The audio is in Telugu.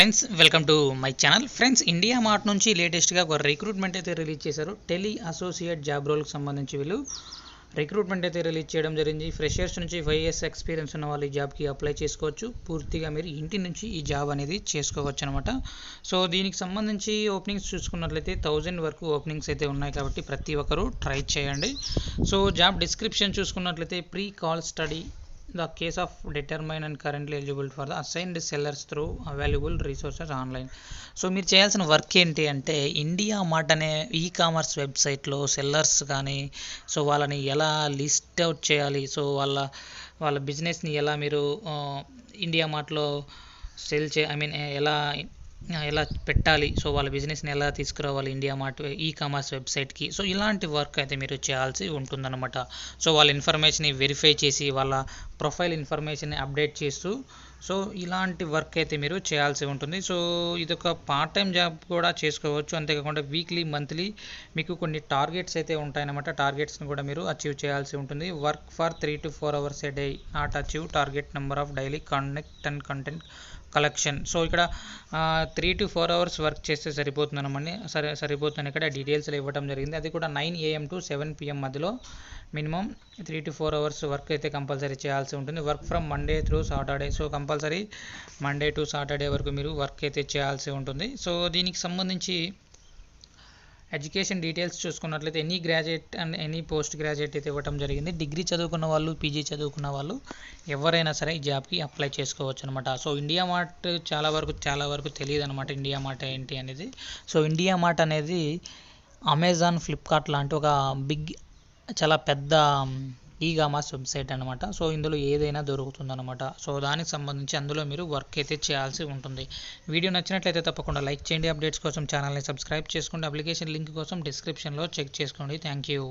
Friends, welcome to my channel. Friends, India mart నుంచి లేటెస్ట్గా ఒక రిక్రూట్మెంట్ అయితే రిలీజ్ చేశారు. టెలి అసోసియేట్ జాబ్ రోల్కి సంబంధించి వీళ్ళు రిక్రూట్మెంట్ అయితే రిలీజ్ చేయడం జరిగింది. ఫ్రెషర్స్ నుంచి 5 years ఎక్స్పీరియన్స్ ఉన్న వాళ్ళు ఈ జాబ్కి అప్లై చేసుకోవచ్చు. పూర్తిగా మీరు ఇంటి నుంచి ఈ జాబ్ అనేది చేసుకోవచ్చు అనమాట. సో దీనికి సంబంధించి ఓపెనింగ్స్ చూసుకున్నట్లయితే 1000 వరకు ఓపెనింగ్స్ అయితే ఉన్నాయి కాబట్టి ప్రతి ఒక్కరూ ట్రై చేయండి. సో జాబ్ డిస్క్రిప్షన్ చూసుకున్నట్లయితే pre call study the case of determine and currently eligible for the assigned sellers through available resources online. So మీరు చేయాల్సిన వర్క్ ఏంటి అంటే, ఇండియా మార్ట్ అనే కామర్స్ వెబ్సైట్లో సెల్లర్స్ కానీ సో వాళ్ళని ఎలా లిస్ట్ అవుట్ చేయాలి, సో వాళ్ళ బిజినెస్ని ఎలా మీరు ఇండియా మార్ట్లో సెల్ ఎలా పెట్టాలి, సో వాళ్ళ బిజినెస్ని ఎలా తీసుకురావాలి ఇండియా మార్ట్ కామర్స్ వెబ్సైట్కి, సో ఇలాంటి వర్క్ అయితే మీరు చేయాల్సి ఉంటుందన్నమాట. సో వాళ్ళ ఇన్ఫర్మేషన్ వెరిఫై చేసి వాళ్ళ ప్రొఫైల్ ఇన్ఫర్మేషన్ అప్డేట్ చేస్తూ సో ఇలాంటి వర్క్ అయితే మీరు చేయాల్సి ఉంటుంది. సో ఇది ఒక పార్ట్ టైం జాబ్ కూడా చేసుకోవచ్చు. అంతేకాకుండా వీక్లీ మంత్లీ మీకు కొన్ని టార్గెట్స్ అయితే ఉంటాయన్నమాట. టార్గెట్స్ని కూడా మీరు అచీవ్ చేయాల్సి ఉంటుంది. Work for 3 to 4 hours a day, not achieve target number of daily connect and content collection. So ఇక్కడ 3 to 4 hours వర్క్ చేస్తే సరిపోతుందని ఇక్కడ డీటెయిల్స్లో ఇవ్వడం జరిగింది. అది కూడా 9 AM to 7 PM మధ్యలో మినిమం 3 to 4 hours వర్క్ అయితే కంపల్సరీ చేయాల్సి ఉంటుంది. Work from Monday through Saturday, so compulsory Monday to Saturday వరకు మీరు వర్క్ అయితే చేయాల్సి ఉంటుంది. సో దీనికి సంబంధించి ఎడ్యుకేషన్ డీటెయిల్స్ చూసుకున్నట్లయితే any graduate and any post graduate అయితే ఇవ్వడం జరిగింది. డిగ్రీ చదువుకున్న వాళ్ళు, పీజీ చదువుకున్న వాళ్ళు ఎవరైనా సరే ఈ జాబ్కి అప్లై చేసుకోవచ్చు అనమాట. సో ఇండియా మార్ట్ చాలా వరకు తెలియదు అనమాట ఇండియా మార్ట్ ఏంటి అనేది. సో ఇండియా మార్ట్ అనేది అమెజాన్, ఫ్లిప్కార్ట్ లాంటి ఒక చాలా పెద్ద కామర్స్ వెబ్సైట్ అనమాట. సో ఇందులో ఏదైనా దొరుకుతుందన్నమాట. సో దానికి సంబంధించి అందులో మీరు వర్క్ అయితే చేయాల్సి ఉంటుంది. వీడియో నచ్చినట్లయితే తప్పకుండా లైక్ చేయండి. అప్డేట్స్ కోసం ఛానల్ని సబ్స్క్రైబ్ చేసుకోండి. అప్లికేషన్ లింక్ కోసం డిస్క్రిప్షన్లో చెక్ చేసుకోండి. Thank you.